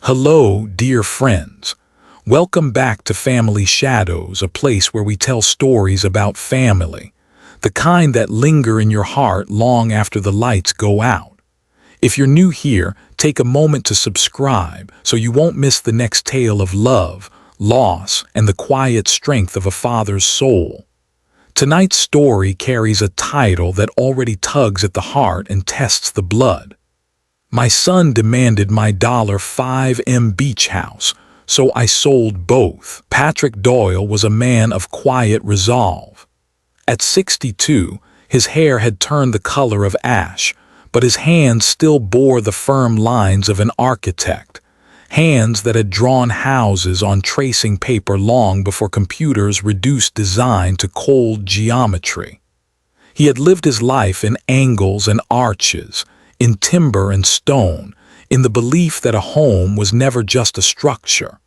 Hello, dear friends. Welcome back to Family Shadows, a place where we tell stories about family, the kind that linger in your heart long after the lights go out. If you're new here, take a moment to subscribe so you won't miss the next tale of love, loss, and the quiet strength of a father's soul. Tonight's story carries a title that already tugs at the heart and tests the blood. My son demanded my $5M beach house, so I sold both. Patrick Doyle was a man of quiet resolve. At 62, his hair had turned the color of ash, but his hands still bore the firm lines of an architect, hands that had drawn houses on tracing paper long before computers reduced design to cold geometry. He had lived his life in angles and arches, in timber and stone, in the belief that a home was never just a structure.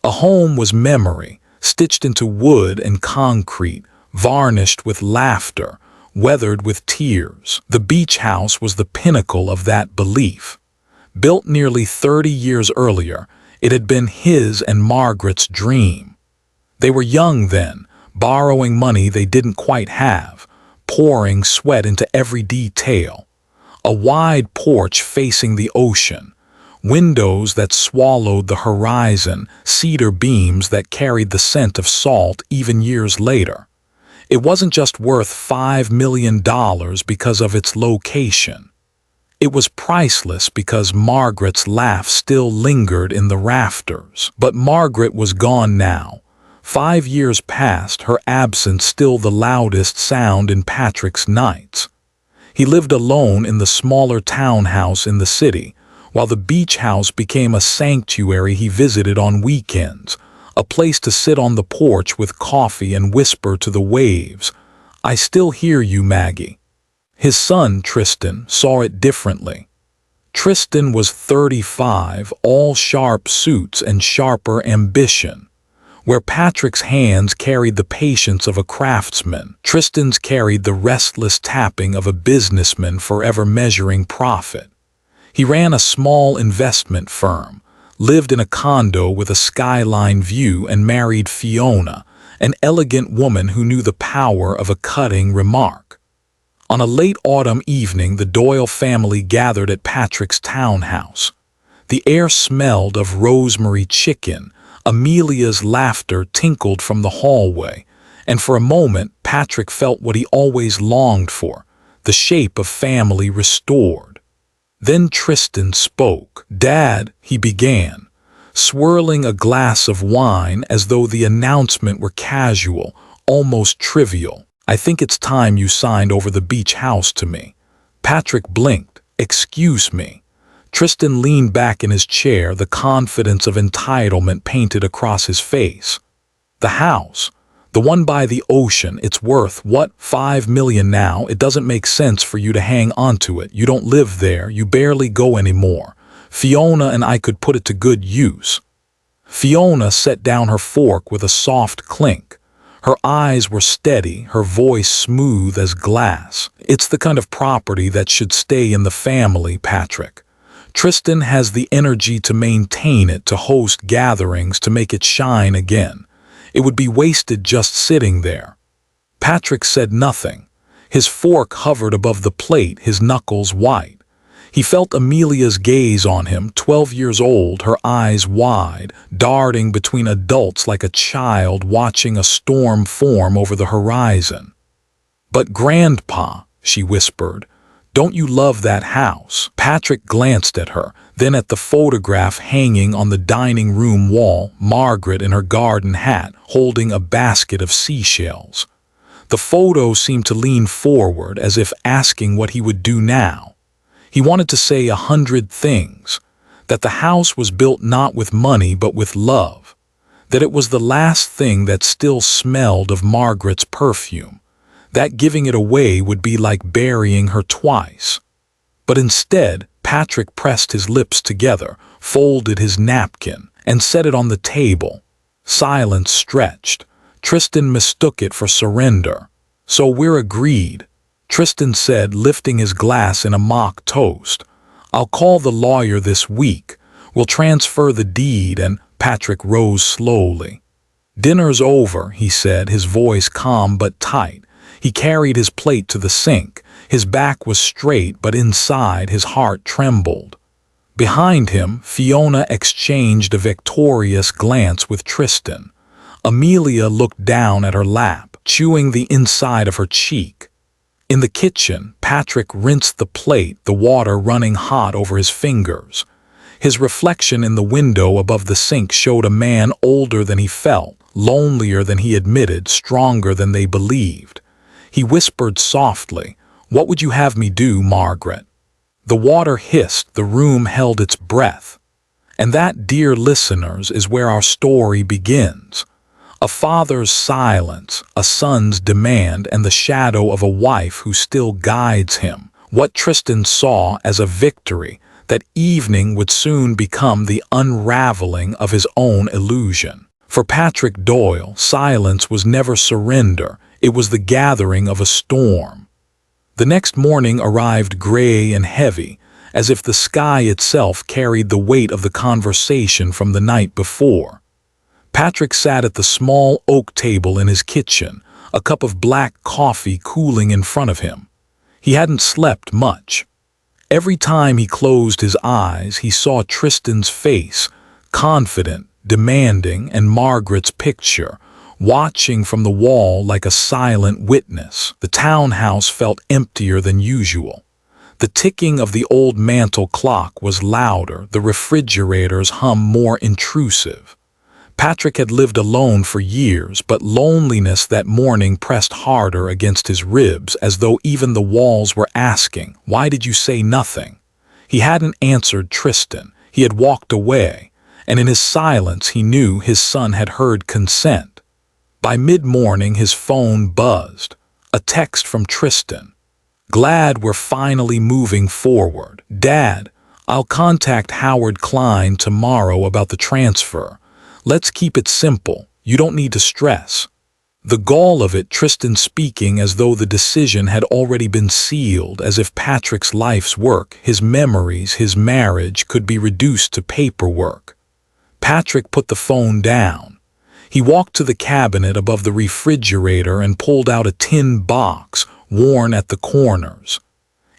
A home was memory, stitched into wood and concrete, varnished with laughter, weathered with tears. The beach house was the pinnacle of that belief. Built nearly 30 years earlier, it had been his and Margaret's dream. They were young then, borrowing money they didn't quite have, pouring sweat into every detail. A wide porch facing the ocean, windows that swallowed the horizon, cedar beams that carried the scent of salt even years later. It wasn't just worth $5 million because of its location. It was priceless because Margaret's laugh still lingered in the rafters. But Margaret was gone now. 5 years past, her absence still the loudest sound in Patrick's nights. He lived alone in the smaller townhouse in the city, while the beach house became a sanctuary he visited on weekends, a place to sit on the porch with coffee and whisper to the waves, "I still hear you, Maggie." His son, Tristan, saw it differently. Tristan was 35, all sharp suits and sharper ambition. Where Patrick's hands carried the patience of a craftsman, Tristan's carried the restless tapping of a businessman forever measuring profit. He ran a small investment firm, lived in a condo with a skyline view, and married Fiona, an elegant woman who knew the power of a cutting remark. On a late autumn evening, the Doyle family gathered at Patrick's townhouse. The air smelled of rosemary chicken. Amelia's laughter tinkled from the hallway, and for a moment Patrick felt what he always longed for, the shape of family restored. Then Tristan spoke. "Dad," he began, swirling a glass of wine as though the announcement were casual, almost trivial. "I think it's time you signed over the beach house to me." Patrick blinked. "Excuse me." Tristan leaned back in his chair, the confidence of entitlement painted across his face. "The house, the one by the ocean, it's worth, what, $5 million now? It doesn't make sense for you to hang onto it. You don't live there, you barely go anymore. Fiona and I could put it to good use." Fiona set down her fork with a soft clink. Her eyes were steady, her voice smooth as glass. "It's the kind of property that should stay in the family, Patrick. Tristan has the energy to maintain it, to host gatherings, to make it shine again. It would be wasted just sitting there." Patrick said nothing. His fork hovered above the plate, his knuckles white. He felt Amelia's gaze on him, 12 years old, her eyes wide, darting between adults like a child watching a storm form over the horizon. "But Grandpa," she whispered, "don't you love that house?" Patrick glanced at her, then at the photograph hanging on the dining room wall, Margaret in her garden hat, holding a basket of seashells. The photo seemed to lean forward, as if asking what he would do now. He wanted to say 100 things, that the house was built not with money but with love, that it was the last thing that still smelled of Margaret's perfume, that giving it away would be like burying her twice. But instead, Patrick pressed his lips together, folded his napkin, and set it on the table. Silence stretched. Tristan mistook it for surrender. "So we're agreed," Tristan said, lifting his glass in a mock toast. "I'll call the lawyer this week. We'll transfer the deed, and Patrick rose slowly. Dinner's over, he said, his voice calm but tight. He carried his plate to the sink. His back was straight, but inside his heart trembled. Behind him, Fiona exchanged a victorious glance with Tristan. Amelia looked down at her lap, chewing the inside of her cheek. In the kitchen, Patrick rinsed the plate, the water running hot over his fingers. His reflection in the window above the sink showed a man older than he felt, lonelier than he admitted, stronger than they believed. He whispered softly, "What would you have me do, Margaret?" The water hissed, the room held its breath. And that, dear listeners, is where our story begins. A father's silence, a son's demand, and the shadow of a wife who still guides him. What Tristan saw as a victory, that evening would soon become the unraveling of his own illusion. For Patrick Doyle, silence was never surrender, it was the gathering of a storm. The next morning arrived gray and heavy, as if the sky itself carried the weight of the conversation from the night before. Patrick sat at the small oak table in his kitchen, a cup of black coffee cooling in front of him. He hadn't slept much. Every time he closed his eyes, he saw Tristan's face, confident, demanding, and Margaret's picture, watching from the wall like a silent witness. The townhouse felt emptier than usual. The ticking of the old mantel clock was louder, the refrigerator's hum more intrusive. Patrick had lived alone for years, but loneliness that morning pressed harder against his ribs, as though even the walls were asking, "Why did you say nothing?" He hadn't answered Tristan. He had walked away, and in his silence he knew his son had heard consent. By mid-morning his phone buzzed. A text from Tristan. "Glad we're finally moving forward. Dad, I'll contact Howard Klein tomorrow about the transfer. Let's keep it simple. You don't need to stress." The gall of it, Tristan speaking as though the decision had already been sealed, as if Patrick's life's work, his memories, his marriage, could be reduced to paperwork. Patrick put the phone down. He walked to the cabinet above the refrigerator and pulled out a tin box, worn at the corners.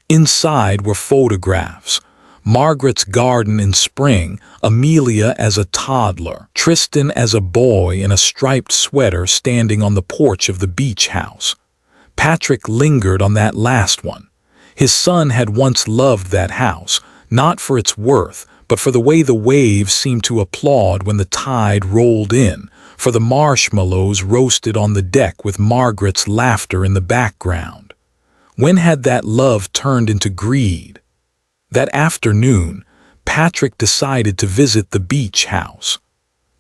Inside were photographs. Margaret's garden in spring, Amelia as a toddler, Tristan as a boy in a striped sweater standing on the porch of the beach house. Patrick lingered on that last one. His son had once loved that house, not for its worth, but for the way the waves seemed to applaud when the tide rolled in, for the marshmallows roasted on the deck with Margaret's laughter in the background. When had that love turned into greed? That afternoon, Patrick decided to visit the beach house.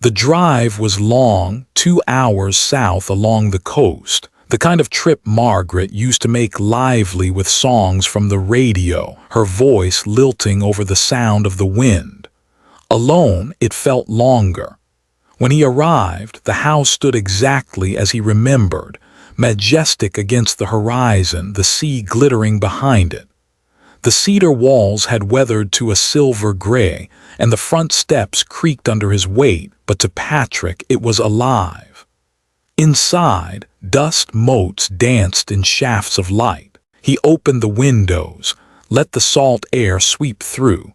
The drive was long, 2 hours south along the coast, the kind of trip Margaret used to make lively with songs from the radio, her voice lilting over the sound of the wind. Alone, it felt longer. When he arrived, the house stood exactly as he remembered, majestic against the horizon, the sea glittering behind it. The cedar walls had weathered to a silver gray, and the front steps creaked under his weight, but to Patrick it was alive. Inside, dust motes danced in shafts of light. He opened the windows, let the salt air sweep through,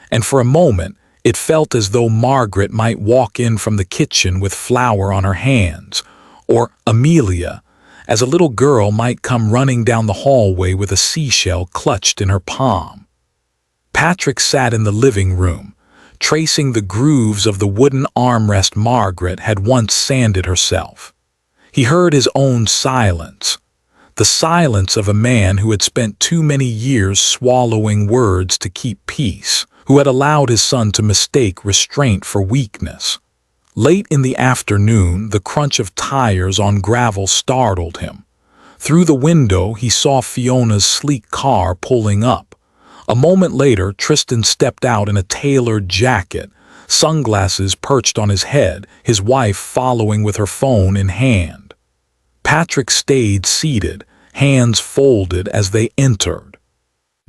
and for a moment it felt as though Margaret might walk in from the kitchen with flour on her hands, or Amelia, as a little girl might come running down the hallway with a seashell clutched in her palm. Patrick sat in the living room, tracing the grooves of the wooden armrest Margaret had once sanded herself. He heard his own silence, the silence of a man who had spent too many years swallowing words to keep peace, who had allowed his son to mistake restraint for weakness. Late in the afternoon, the crunch of tires on gravel startled him. Through the window, he saw Fiona's sleek car pulling up. A moment later, Tristan stepped out in a tailored jacket, sunglasses perched on his head, his wife following with her phone in hand. Patrick stayed seated, hands folded as they entered.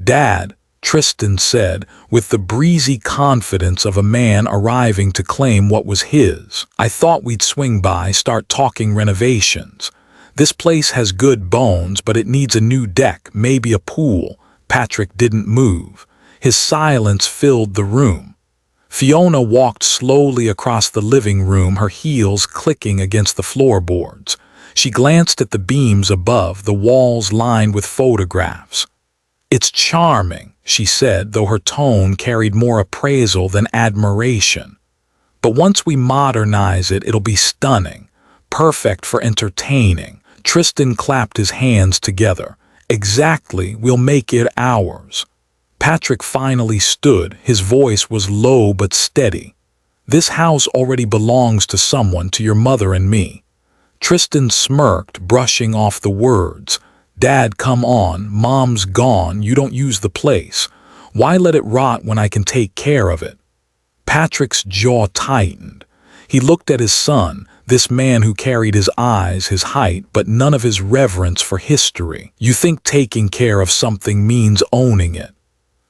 "Dad," Tristan said, with the breezy confidence of a man arriving to claim what was his. "I thought we'd swing by, start talking renovations. This place has good bones, but it needs a new deck, maybe a pool." Patrick didn't move. His silence filled the room. Fiona walked slowly across the living room, her heels clicking against the floorboards. She glanced at the beams above, the walls lined with photographs. "It's charming," she said, though her tone carried more appraisal than admiration. "But once we modernize it, it'll be stunning, perfect for entertaining." Tristan clapped his hands together. "Exactly, we'll make it ours." Patrick finally stood. His voice was low but steady. "This house already belongs to someone, to your mother and me." Tristan smirked, brushing off the words. "Dad, come on, Mom's gone, you don't use the place. Why let it rot when I can take care of it?" Patrick's jaw tightened. He looked at his son, this man who carried his eyes, his height, but none of his reverence for history. "You think taking care of something means owning it?"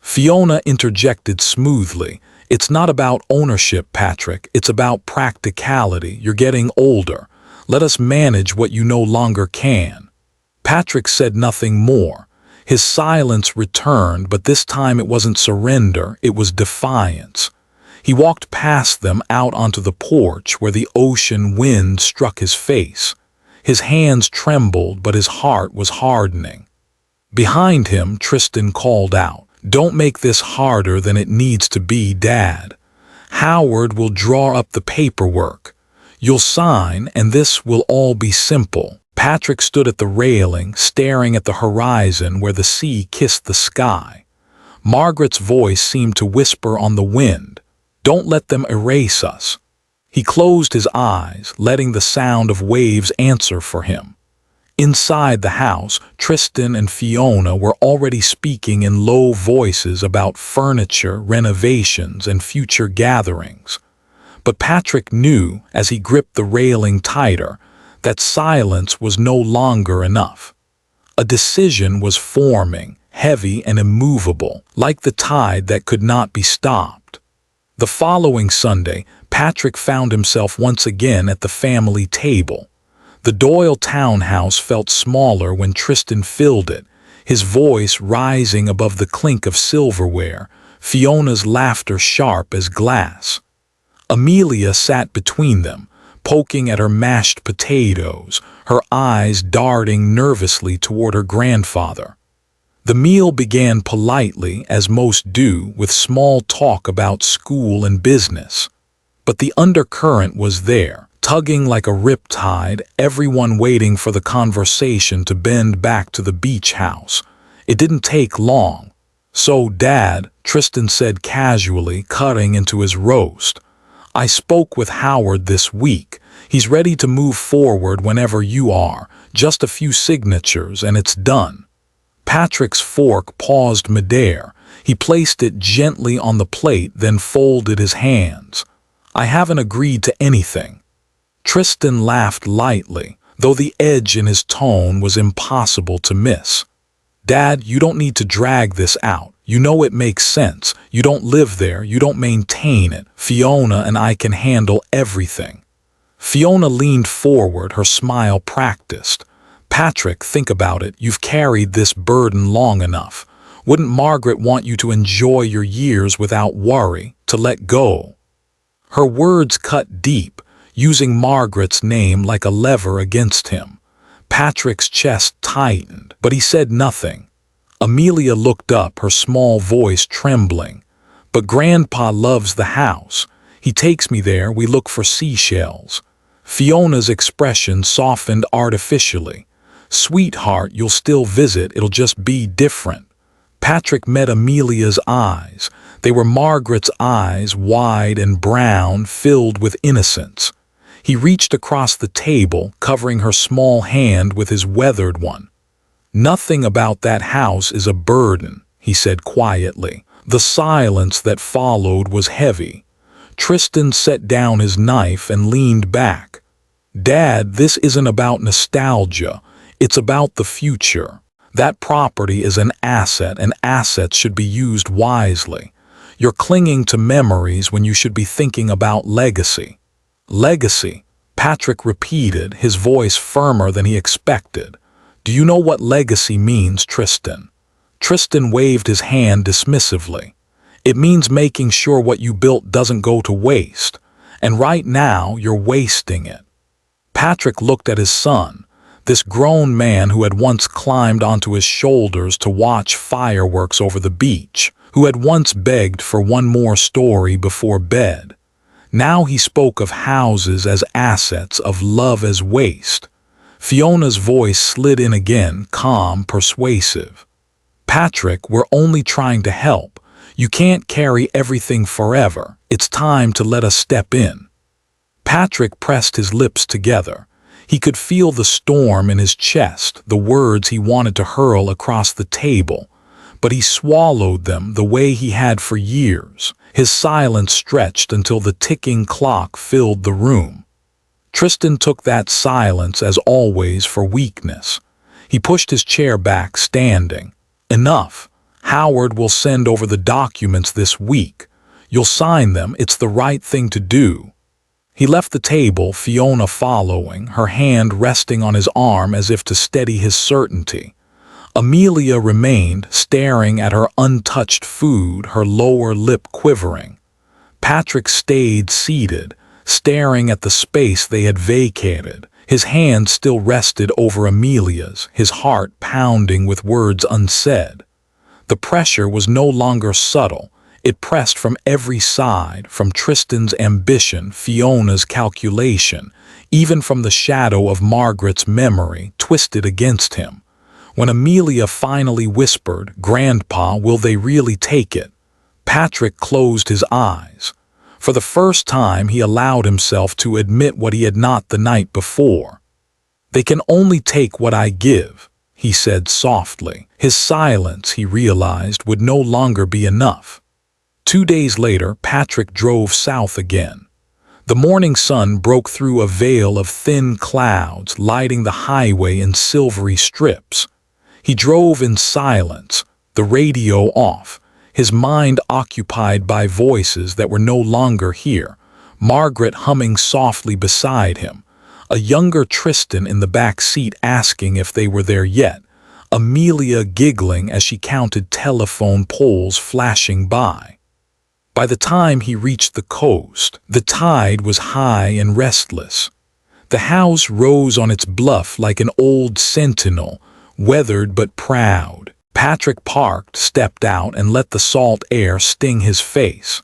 Fiona interjected smoothly. "It's not about ownership, Patrick. It's about practicality. You're getting older. Let us manage what you no longer can." Patrick said nothing more. His silence returned, but this time it wasn't surrender, it was defiance. He walked past them out onto the porch where the ocean wind struck his face. His hands trembled, but his heart was hardening. Behind him, Tristan called out, "Don't make this harder than it needs to be, Dad. Howard will draw up the paperwork. You'll sign, and this will all be simple." Patrick stood at the railing, staring at the horizon where the sea kissed the sky. Margaret's voice seemed to whisper on the wind, "Don't let them erase us." He closed his eyes, letting the sound of waves answer for him. Inside the house, Tristan and Fiona were already speaking in low voices about furniture, renovations, and future gatherings. But Patrick knew, as he gripped the railing tighter, that silence was no longer enough. A decision was forming, heavy and immovable, like the tide that could not be stopped. The following Sunday, Patrick found himself once again at the family table. The Doyle townhouse felt smaller when Tristan filled it, his voice rising above the clink of silverware, Fiona's laughter sharp as glass. Amelia sat between them, poking at her mashed potatoes, her eyes darting nervously toward her grandfather. The meal began politely, as most do, with small talk about school and business. But the undercurrent was there, tugging like a riptide, everyone waiting for the conversation to bend back to the beach house. It didn't take long. "So, Dad," Tristan said casually, cutting into his roast, "I spoke with Howard this week. He's ready to move forward whenever you are. Just a few signatures and it's done." Patrick's fork paused midair. He placed it gently on the plate, then folded his hands. "I haven't agreed to anything." Tristan laughed lightly, though the edge in his tone was impossible to miss. "Dad, you don't need to drag this out. You know it makes sense. You don't live there, you don't maintain it. Fiona and I can handle everything." Fiona leaned forward, her smile practiced. "Patrick, think about it. You've carried this burden long enough. Wouldn't Margaret want you to enjoy your years without worry, to let go?" Her words cut deep, using Margaret's name like a lever against him. Patrick's chest tightened, but he said nothing. Amelia looked up, her small voice trembling. "But Grandpa loves the house. He takes me there, we look for seashells." Fiona's expression softened artificially. "Sweetheart, you'll still visit, it'll just be different." Patrick met Amelia's eyes. They were Margaret's eyes, wide and brown, filled with innocence. He reached across the table, covering her small hand with his weathered one. "Nothing about that house is a burden," he said quietly. The silence that followed was heavy. Tristan set down his knife and leaned back. "Dad, this isn't about nostalgia. It's about the future." That property is an asset, and assets should be used wisely. You're clinging to memories when you should be thinking about legacy. Legacy, Patrick repeated, his voice firmer than he expected. Do you know what legacy means, Tristan? Tristan waved his hand dismissively. It means making sure what you built doesn't go to waste. And right now, you're wasting it. Patrick looked at his son, this grown man who had once climbed onto his shoulders to watch fireworks over the beach, who had once begged for one more story before bed. Now he spoke of houses as assets, of love as waste. Fiona's voice slid in again, calm, persuasive. Patrick, we're only trying to help. You can't carry everything forever. It's time to let us step in. Patrick pressed his lips together. He could feel the storm in his chest, the words he wanted to hurl across the table, but he swallowed them the way he had for years. His silence stretched until the ticking clock filled the room. Tristan took that silence as always for weakness. He pushed his chair back, standing. Enough. Howard will send over the documents this week. You'll sign them. It's the right thing to do. He left the table, Fiona following, her hand resting on his arm as if to steady his certainty. Amelia remained, staring at her untouched food, her lower lip quivering. Patrick stayed seated, staring at the space they had vacated. His hand still rested over Amelia's, his heart pounding with words unsaid. The pressure was no longer subtle. It pressed from every side, from Tristan's ambition, Fiona's calculation, even from the shadow of Margaret's memory twisted against him. When Amelia finally whispered, "Grandpa, will they really take it?" Patrick closed his eyes. For the first time, he allowed himself to admit what he had not the night before. "They can only take what I give," he said softly. His silence, he realized, would no longer be enough. 2 days later, Patrick drove south again. The morning sun broke through a veil of thin clouds, lighting the highway in silvery strips. He drove in silence, the radio off, his mind occupied by voices that were no longer here. Margaret humming softly beside him, a younger Tristan in the back seat asking if they were there yet, Amelia giggling as she counted telephone poles flashing by. By the time he reached the coast, the tide was high and restless. The house rose on its bluff like an old sentinel, weathered but proud. Patrick parked, stepped out, and let the salt air sting his face.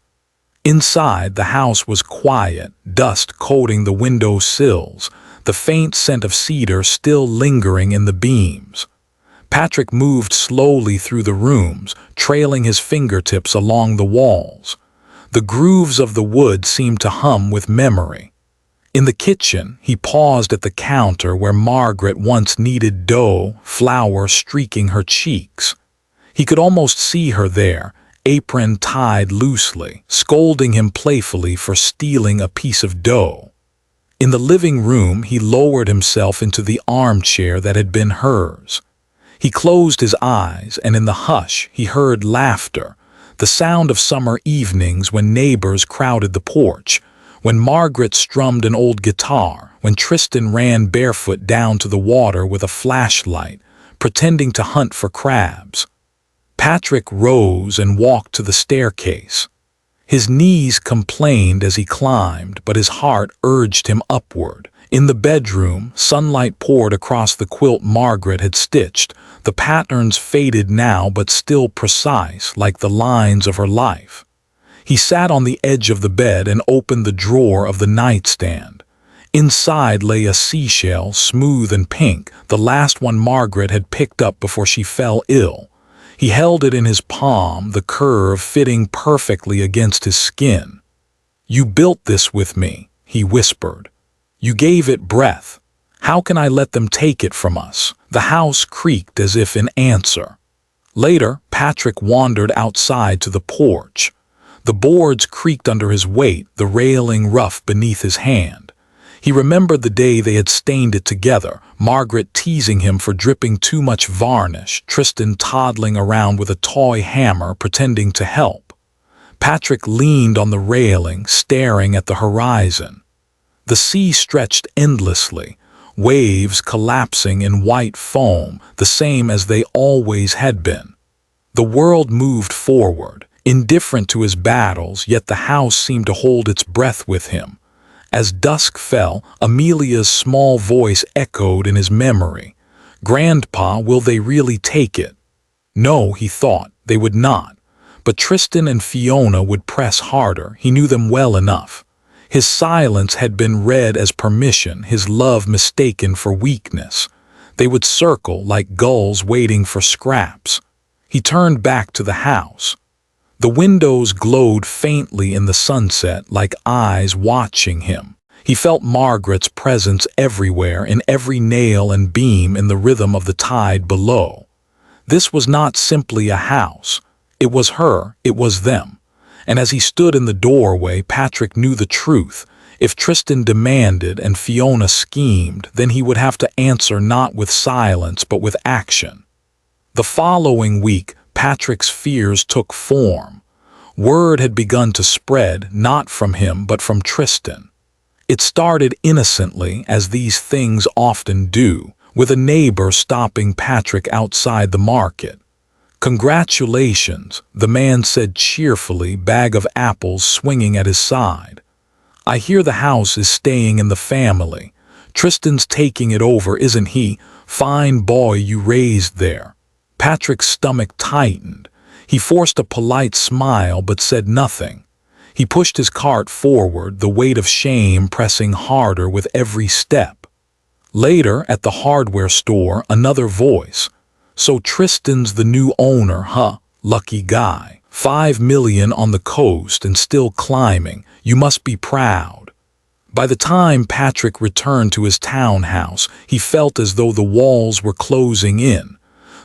Inside, the house was quiet, dust coating the window sills, the faint scent of cedar still lingering in the beams. Patrick moved slowly through the rooms, trailing his fingertips along the walls. The grooves of the wood seemed to hum with memory. In the kitchen, he paused at the counter where Margaret once kneaded dough, flour streaking her cheeks. He could almost see her there, apron tied loosely, scolding him playfully for stealing a piece of dough. In the living room, he lowered himself into the armchair that had been hers. He closed his eyes, and in the hush, he heard laughter, the sound of summer evenings when neighbors crowded the porch, when Margaret strummed an old guitar, when Tristan ran barefoot down to the water with a flashlight, pretending to hunt for crabs. Patrick rose and walked to the staircase. His knees complained as he climbed, but his heart urged him upward. In the bedroom, sunlight poured across the quilt Margaret had stitched, the patterns faded now but still precise, like the lines of her life. He sat on the edge of the bed and opened the drawer of the nightstand. Inside lay a seashell, smooth and pink, the last one Margaret had picked up before she fell ill. He held it in his palm, the curve fitting perfectly against his skin. "You built this with me," he whispered. "You gave it breath. How can I let them take it from us?" The house creaked as if in answer. Later, Patrick wandered outside to the porch. The boards creaked under his weight, the railing rough beneath his hand. He remembered the day they had stained it together, Margaret teasing him for dripping too much varnish, Tristan toddling around with a toy hammer pretending to help. Patrick leaned on the railing, staring at the horizon. The sea stretched endlessly, waves collapsing in white foam, the same as they always had been. The world moved forward, indifferent to his battles, yet the house seemed to hold its breath with him. As dusk fell, Amelia's small voice echoed in his memory. "Grandpa, will they really take it?" No, he thought, they would not. But Tristan and Fiona would press harder. He knew them well enough. His silence had been read as permission, his love mistaken for weakness. They would circle like gulls waiting for scraps. He turned back to the house. The windows glowed faintly in the sunset like eyes watching him. He felt Margaret's presence everywhere, in every nail and beam, in the rhythm of the tide below. This was not simply a house. It was her, it was them. And as he stood in the doorway, Patrick knew the truth. If Tristan demanded and Fiona schemed, then he would have to answer not with silence but with action. The following week, Patrick's fears took form. Word had begun to spread, not from him but from Tristan. It started innocently, as these things often do, with a neighbor stopping Patrick outside the market. "Congratulations," the man said cheerfully, bag of apples swinging at his side. "I hear the house is staying in the family. Tristan's taking it over, isn't he? Fine boy you raised there." Patrick's stomach tightened. He forced a polite smile but said nothing. He pushed his cart forward, the weight of shame pressing harder with every step. Later, at the hardware store, another voice. "So Tristan's the new owner, huh? Lucky guy. 5 million on the coast and still climbing. You must be proud." By the time Patrick returned to his townhouse, he felt as though the walls were closing in.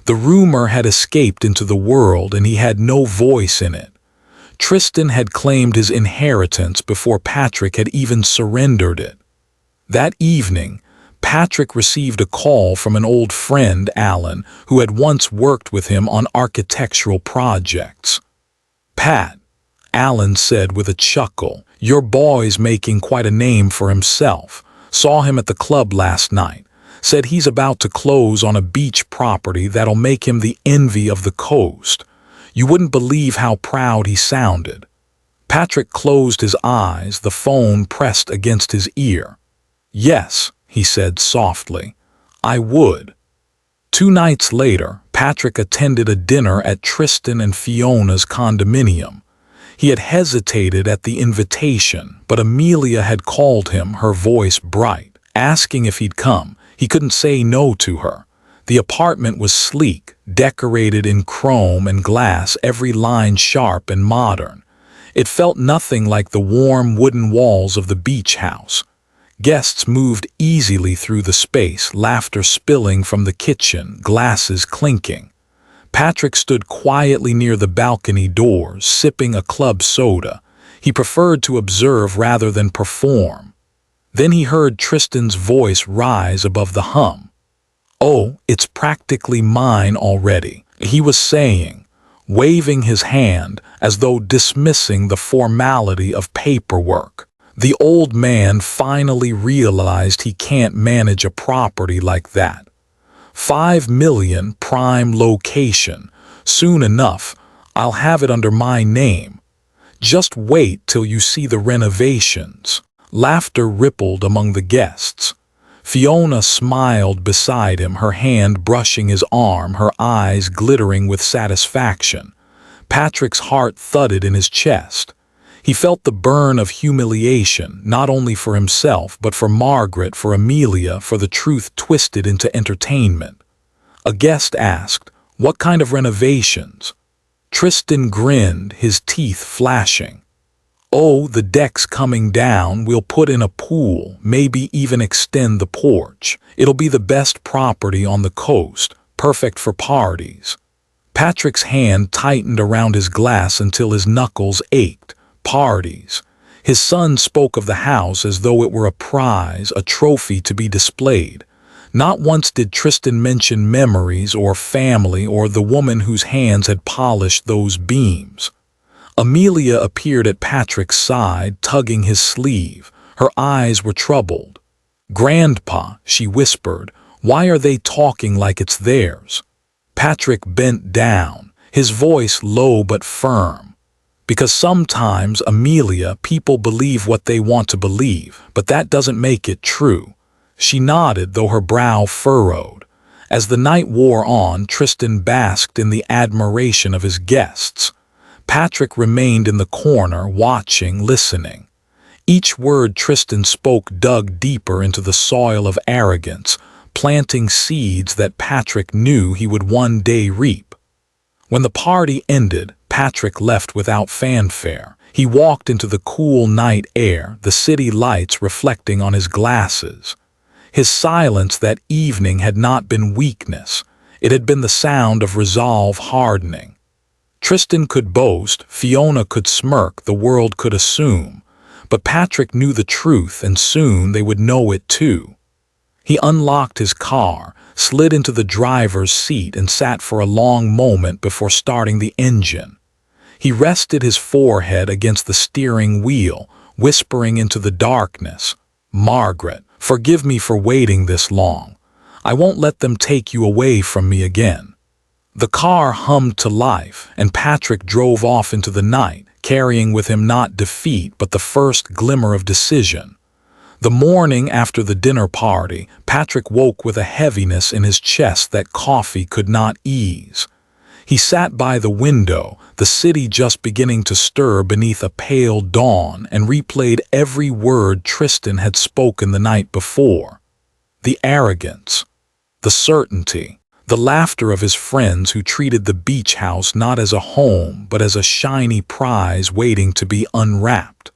The rumor had escaped into the world and he had no voice in it. Tristan had claimed his inheritance before Patrick had even surrendered it. That evening, Patrick received a call from an old friend, Alan, who had once worked with him on architectural projects. "Pat," Alan said with a chuckle, "your boy's making quite a name for himself. Saw him at the club last night. Said he's about to close on a beach property that'll make him the envy of the coast. You wouldn't believe how proud he sounded." Patrick closed his eyes, the phone pressed against his ear. "Yes," he said softly, "I would." 2 nights later, Patrick attended a dinner at Tristan and Fiona's condominium. He had hesitated at the invitation, but Amelia had called him, her voice bright, asking if he'd come. He couldn't say no to her. The apartment was sleek, decorated in chrome and glass, every line sharp and modern. It felt nothing like the warm wooden walls of the beach house. Guests moved easily through the space, laughter spilling from the kitchen, glasses clinking. Patrick stood quietly near the balcony doors, sipping a club soda. He preferred to observe rather than perform. Then he heard Tristan's voice rise above the hum. "Oh, it's practically mine already," he was saying, waving his hand as though dismissing the formality of paperwork. The old man finally realized he can't manage a property like that. 5 million, prime location. Soon enough, I'll have it under my name. Just wait till you see the renovations. Laughter rippled among the guests. Fiona smiled beside him, her hand brushing his arm, her eyes glittering with satisfaction. Patrick's heart thudded in his chest. He felt the burn of humiliation, not only for himself, but for Margaret, for Amelia, for the truth twisted into entertainment. A guest asked, "What kind of renovations?" Tristan grinned, his teeth flashing. "Oh, the deck's coming down, we'll put in a pool, maybe even extend the porch. It'll be the best property on the coast, perfect for parties." Patrick's hand tightened around his glass until his knuckles ached. Parties. His son spoke of the house as though it were a prize, a trophy to be displayed. Not once did Tristan mention memories or family or the woman whose hands had polished those beams. Amelia appeared at Patrick's side, tugging his sleeve. Her eyes were troubled. "Grandpa," she whispered, "why are they talking like it's theirs?" Patrick bent down, his voice low but firm. "Because sometimes, Amelia, people believe what they want to believe, but that doesn't make it true." She nodded, though her brow furrowed. As the night wore on, Tristan basked in the admiration of his guests. Patrick remained in the corner, watching, listening. Each word Tristan spoke dug deeper into the soil of arrogance, planting seeds that Patrick knew he would one day reap. When the party ended, Patrick left without fanfare. He walked into the cool night air, the city lights reflecting on his glasses. His silence that evening had not been weakness. It had been the sound of resolve hardening. Tristan could boast, Fiona could smirk, the world could assume. But Patrick knew the truth, and soon they would know it too. He unlocked his car, slid into the driver's seat, and sat for a long moment before starting the engine. He rested his forehead against the steering wheel, whispering into the darkness, "Margaret, forgive me for waiting this long. I won't let them take you away from me again." The car hummed to life, and Patrick drove off into the night, carrying with him not defeat but the first glimmer of decision. The morning after the dinner party, Patrick woke with a heaviness in his chest that coffee could not ease. He sat by the window, the city just beginning to stir beneath a pale dawn, and replayed every word Tristan had spoken the night before. The arrogance, the certainty, the laughter of his friends who treated the beach house not as a home but as a shiny prize waiting to be unwrapped.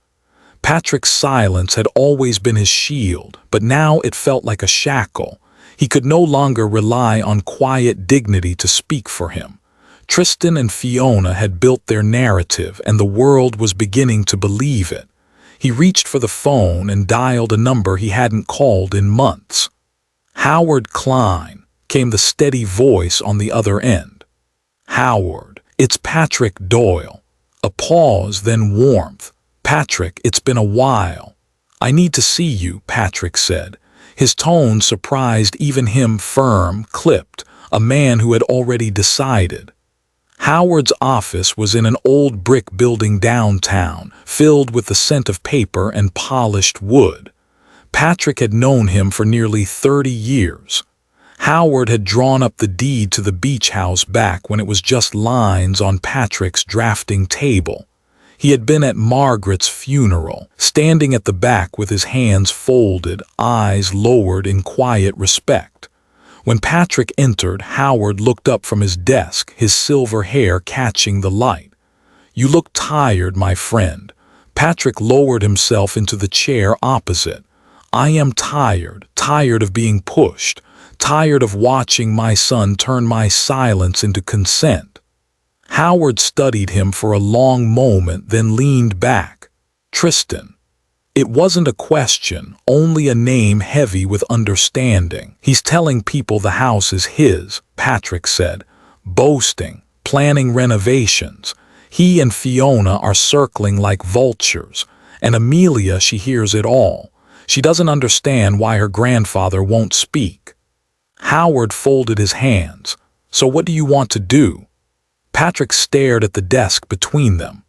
Patrick's silence had always been his shield, but now it felt like a shackle. He could no longer rely on quiet dignity to speak for him. Tristan and Fiona had built their narrative, and the world was beginning to believe it. He reached for the phone and dialed a number he hadn't called in months. "Howard Klein," came the steady voice on the other end. "Howard, it's Patrick Doyle." A pause, then warmth. "Patrick, it's been a while." "I need to see you," Patrick said. His tone surprised even him, firm, clipped, a man who had already decided. Howard's office was in an old brick building downtown, filled with the scent of paper and polished wood. Patrick had known him for nearly 30 years. Howard had drawn up the deed to the beach house back when it was just lines on Patrick's drafting table. He had been at Margaret's funeral, standing at the back with his hands folded, eyes lowered in quiet respect. When Patrick entered, Howard looked up from his desk, his silver hair catching the light. "You look tired, my friend." Patrick lowered himself into the chair opposite. "I am tired, tired of being pushed, tired of watching my son turn my silence into consent." Howard studied him for a long moment, then leaned back. "Tristan." It wasn't a question, only a name heavy with understanding. "He's telling people the house is his," Patrick said, "boasting, planning renovations. He and Fiona are circling like vultures, and Amelia, she hears it all. She doesn't understand why her grandfather won't speak." Howard folded his hands. "So what do you want to do?" Patrick stared at the desk between them.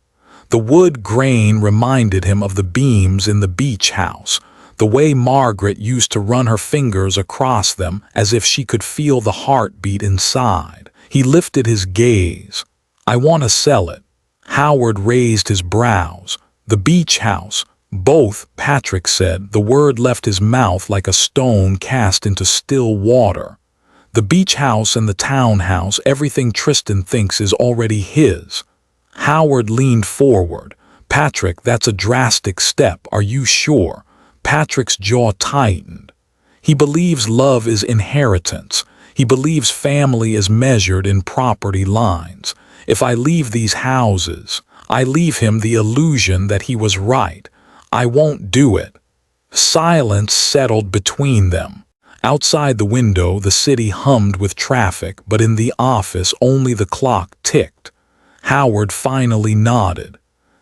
The wood grain reminded him of the beams in the beach house, the way Margaret used to run her fingers across them as if she could feel the heartbeat inside. He lifted his gaze. "I want to sell it." Howard raised his brows. "The beach house." "Both," Patrick said. The word left his mouth like a stone cast into still water. "The beach house and the townhouse, everything Tristan thinks is already his." Howard leaned forward. "Patrick, that's a drastic step. Are you sure?" Patrick's jaw tightened. He believes love is inheritance. He believes family is measured in property lines. "If I leave these houses," I leave him the illusion that he was right. I won't do it." Silence settled between them. Outside the window, the city hummed with traffic, but in the office, only the clock ticked. Howard finally nodded.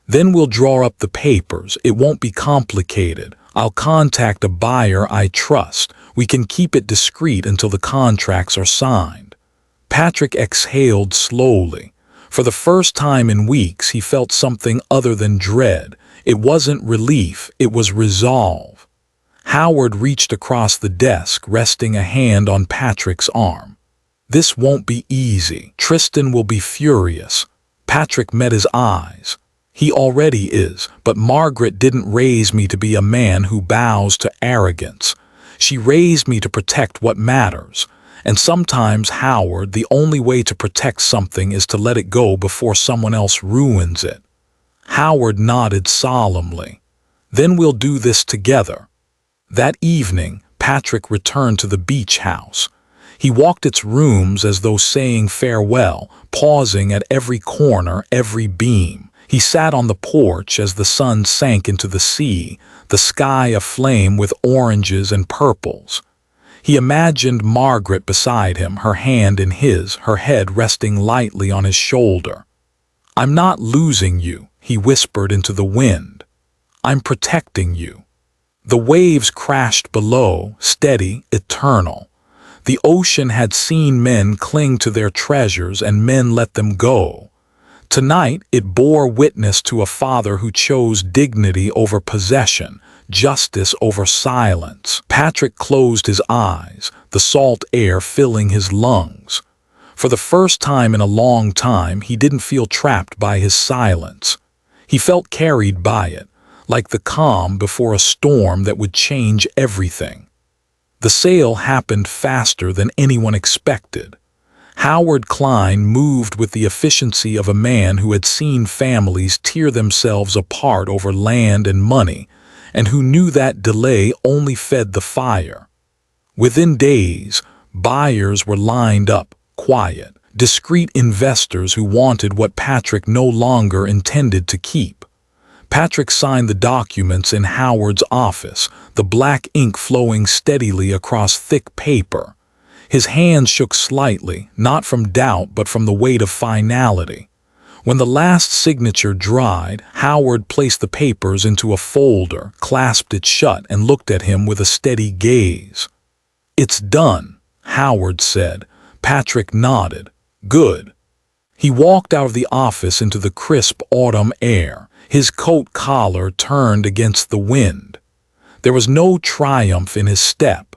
"Then we'll draw up the papers. It won't be complicated. I'll contact a buyer I trust. We can keep it discreet until the contracts are signed." Patrick exhaled slowly. For the first time in weeks, he felt something other than dread. It wasn't relief, it was resolve. Howard reached across the desk, resting a hand on Patrick's arm. "This won't be easy. Tristan will be furious." Patrick met his eyes. "He already is, but Margaret didn't raise me to be a man who bows to arrogance. She raised me to protect what matters. And sometimes, Howard, the only way to protect something is to let it go before someone else ruins it." Howard nodded solemnly. "Then we'll do this together." That evening, Patrick returned to the beach house. He walked its rooms as though saying farewell, pausing at every corner, every beam. He sat on the porch as the sun sank into the sea, the sky aflame with oranges and purples. He imagined Margaret beside him, her hand in his, her head resting lightly on his shoulder. "I'm not losing you," he whispered into the wind. "I'm protecting you." The waves crashed below, steady, eternal. The ocean had seen men cling to their treasures and men let them go. Tonight it bore witness to a father who chose dignity over possession, justice over silence. Patrick closed his eyes, the salt air filling his lungs. For the first time in a long time, he didn't feel trapped by his silence. He felt carried by it, like the calm before a storm that would change everything. The sale happened faster than anyone expected. Howard Klein moved with the efficiency of a man who had seen families tear themselves apart over land and money, and who knew that delay only fed the fire. Within days, buyers were lined up, quiet, discreet investors who wanted what Patrick no longer intended to keep. Patrick signed the documents in Howard's office, the black ink flowing steadily across thick paper. His hands shook slightly, not from doubt but from the weight of finality. When the last signature dried, Howard placed the papers into a folder, clasped it shut, and looked at him with a steady gaze. "It's done," Howard said. Patrick nodded. "Good." He walked out of the office into the crisp autumn air, his coat collar turned against the wind. There was no triumph in his step,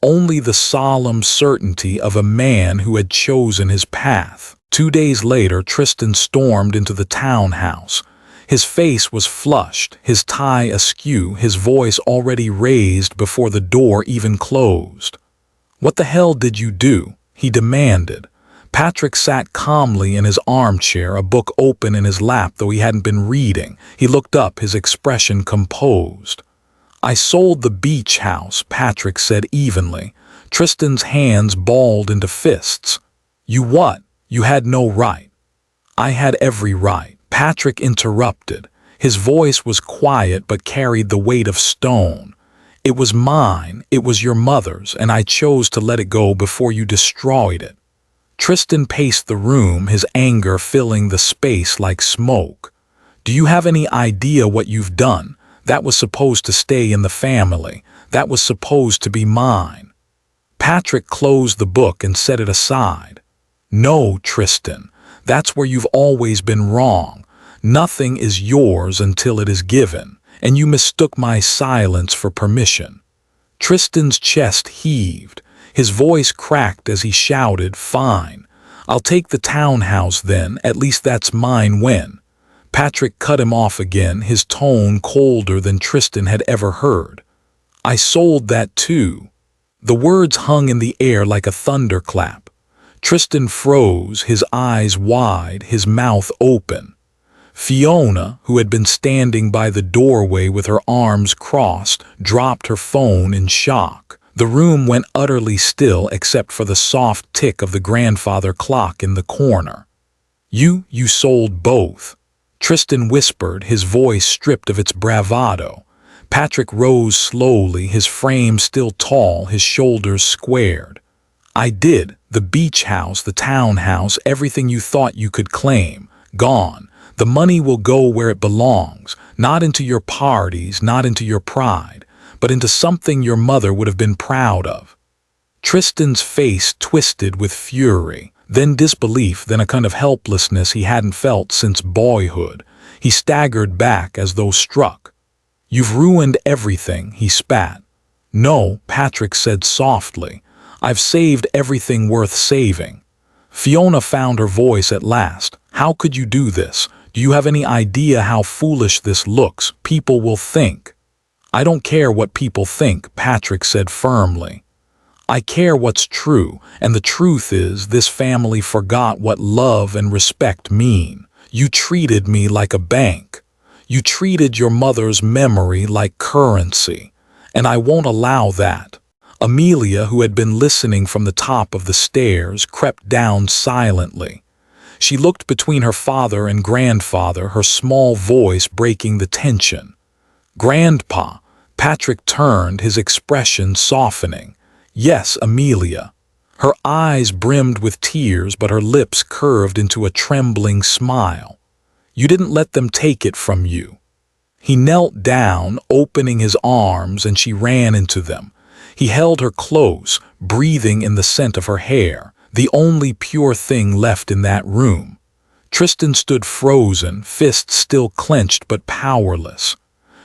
only the solemn certainty of a man who had chosen his path. 2 days later, Tristan stormed into the townhouse. His face was flushed, his tie askew, his voice already raised before the door even closed. "What the hell did you do?" he demanded. Patrick sat calmly in his armchair, a book open in his lap though he hadn't been reading. He looked up, his expression composed. "I sold the beach house," Patrick said evenly. Tristan's hands balled into fists. "You what? You had no right." "I had every right," Patrick interrupted. His voice was quiet but carried the weight of stone. "It was mine, it was your mother's, and I chose to let it go before you destroyed it." Tristan paced the room, his anger filling the space like smoke. "Do you have any idea what you've done? That was supposed to stay in the family. That was supposed to be mine." Patrick closed the book and set it aside. "No, Tristan, that's where you've always been wrong. Nothing is yours until it is given, and you mistook my silence for permission." Tristan's chest heaved. His voice cracked as he shouted, "Fine. I'll take the townhouse then, at least that's mine when." Patrick cut him off again, his tone colder than Tristan had ever heard. "I sold that too." The words hung in the air like a thunderclap. Tristan froze, his eyes wide, his mouth open. Fiona, who had been standing by the doorway with her arms crossed, dropped her phone in shock. The room went utterly still except for the soft tick of the grandfather clock in the corner. You sold both," Tristan whispered, his voice stripped of its bravado. Patrick rose slowly, his frame still tall, his shoulders squared. I did. The beach house, the townhouse, everything you thought you could claim. Gone. The money will go where it belongs, not into your parties, not into your pride, but into something your mother would have been proud of. Tristan's face twisted with fury, then disbelief, then a kind of helplessness he hadn't felt since boyhood. He staggered back as though struck. You've ruined everything, he spat. No, Patrick said softly. I've saved everything worth saving. Fiona found her voice at last. How could you do this? Do you have any idea how foolish this looks? People will think. I don't care what people think, Patrick said firmly. I care what's true, and the truth is this family forgot what love and respect mean. You treated me like a bank. You treated your mother's memory like currency, and I won't allow that. Amelia, who had been listening from the top of the stairs, crept down silently. She looked between her father and grandfather, her small voice breaking the tension. Grandpa, Patrick turned, his expression softening. Yes, Amelia. Her eyes brimmed with tears, but her lips curved into a trembling smile. You didn't let them take it from you. He knelt down, opening his arms, and she ran into them. He held her close, breathing in the scent of her hair, the only pure thing left in that room. Tristan stood frozen, fists still clenched but powerless.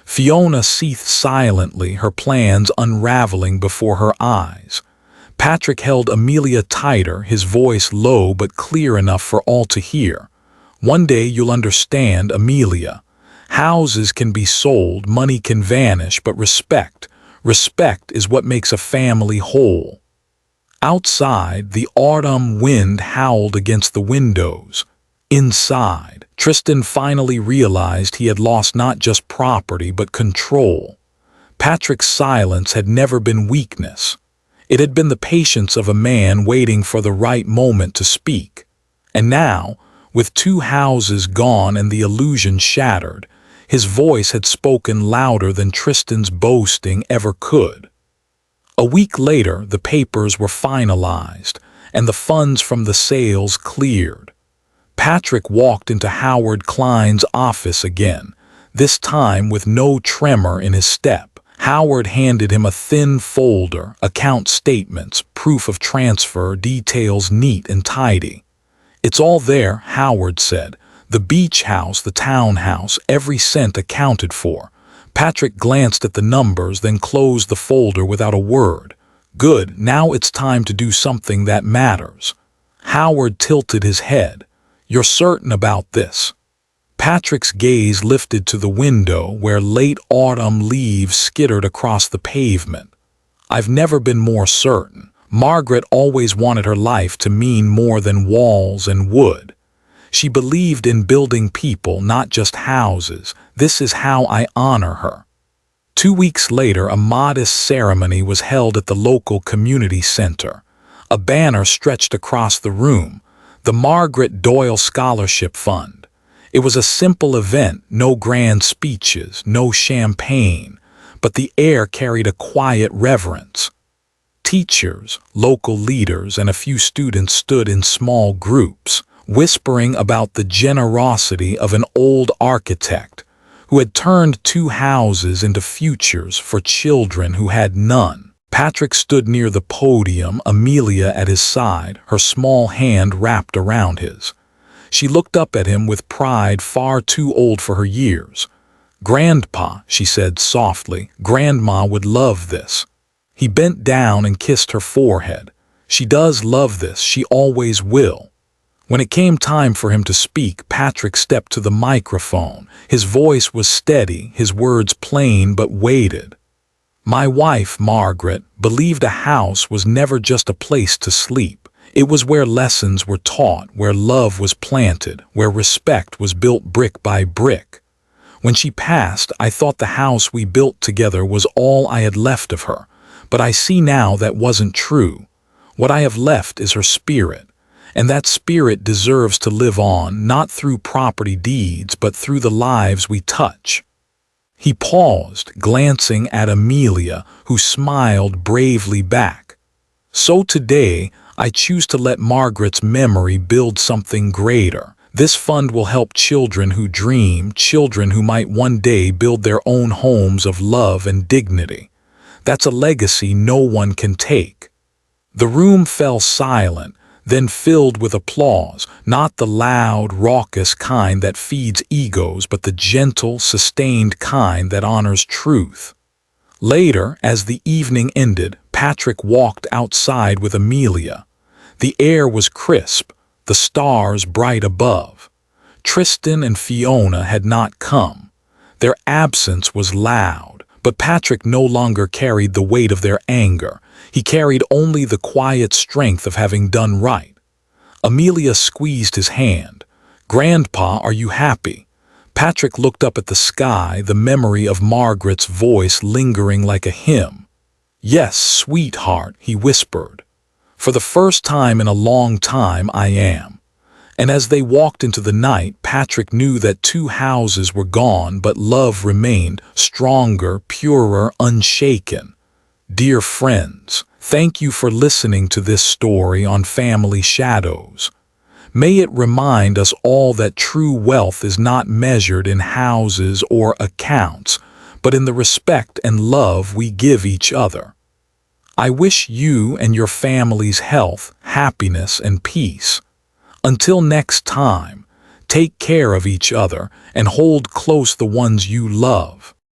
Fiona seethed silently, her plans unraveling before her eyes. Patrick held Amelia tighter, his voice low but clear enough for all to hear. One day you'll understand, Amelia. Houses can be sold, money can vanish, but respect is what makes a family whole. Outside, the autumn wind howled against the windows. Inside, Tristan finally realized he had lost not just property but control. Patrick's silence had never been weakness. It had been the patience of a man waiting for the right moment to speak. And now, with 2 houses gone and the illusion shattered, his voice had spoken louder than Tristan's boasting ever could. A week later, the papers were finalized, and the funds from the sales cleared. Patrick walked into Howard Klein's office again, this time with no tremor in his step. Howard handed him a thin folder, account statements, proof of transfer, details neat and tidy. It's all there, Howard said. The beach house, the townhouse, every cent accounted for. Patrick glanced at the numbers, then closed the folder without a word. Good, now it's time to do something that matters. Howard tilted his head. You're certain about this? Patrick's gaze lifted to the window where late autumn leaves skittered across the pavement. I've never been more certain. Margaret always wanted her life to mean more than walls and wood. She believed in building people, not just houses. This is how I honor her. 2 weeks later, a modest ceremony was held at the local community center. A banner stretched across the room, the Margaret Doyle Scholarship Fund. It was a simple event, no grand speeches, no champagne, but the air carried a quiet reverence. Teachers, local leaders, and a few students stood in small groups, whispering about the generosity of an old architect who had turned 2 houses into futures for children who had none. Patrick stood near the podium, Amelia at his side, her small hand wrapped around his. She looked up at him with pride far too old for her years. Grandpa, she said softly, Grandma would love this. He bent down and kissed her forehead. She does love this, she always will. When it came time for him to speak, Patrick stepped to the microphone. His voice was steady, his words plain but weighted. My wife, Margaret, believed a house was never just a place to sleep. It was where lessons were taught, where love was planted, where respect was built brick by brick. When she passed, I thought the house we built together was all I had left of her, but I see now that wasn't true. What I have left is her spirit. And that spirit deserves to live on, not through property deeds, but through the lives we touch. He paused, glancing at Amelia, who smiled bravely back. So today, I choose to let Margaret's memory build something greater. This fund will help children who dream, children who might one day build their own homes of love and dignity. That's a legacy no one can take. The room fell silent, then filled with applause, not the loud, raucous kind that feeds egos, but the gentle, sustained kind that honors truth. Later, as the evening ended, Patrick walked outside with Amelia. The air was crisp, the stars bright above. Tristan and Fiona had not come. Their absence was loud, but Patrick no longer carried the weight of their anger. He carried only the quiet strength of having done right. Amelia squeezed his hand. "Grandpa, are you happy?" Patrick looked up at the sky, the memory of Margaret's voice lingering like a hymn. "Yes, sweetheart," he whispered. "For the first time in a long time, I am." And as they walked into the night, Patrick knew that two houses were gone, but love remained, stronger, purer, unshaken. Dear friends, thank you for listening to this story on Family Shadows. May it remind us all that true wealth is not measured in houses or accounts, but in the respect and love we give each other. I wish you and your families health, happiness, and peace. Until next time, take care of each other and hold close the ones you love.